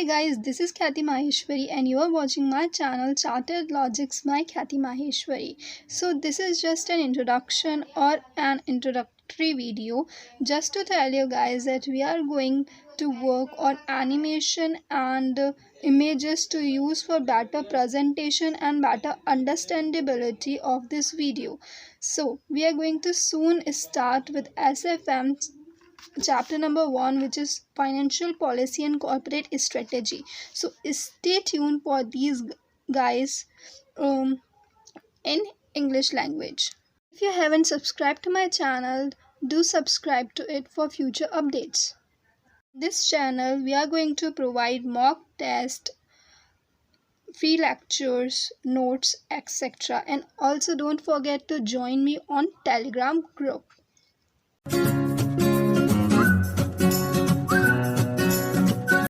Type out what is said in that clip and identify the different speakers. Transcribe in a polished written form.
Speaker 1: Hi guys, this is Khyati Maheshwari and you are watching my channel Chartered Logics by Khyati Maheshwari. So this is just an introduction or an introductory video just to tell you guys that we are going to work on animation and images to use for better presentation and better understandability of this video. So we are going to soon start with SFM chapter number 1, which is financial policy and corporate strategy. So stay tuned for these guys um, in English language. If you haven't subscribed to my channel, do subscribe to it for future updates. This channel we are going to provide mock test, free lectures, notes, etc. And also don't forget to join me on Telegram group.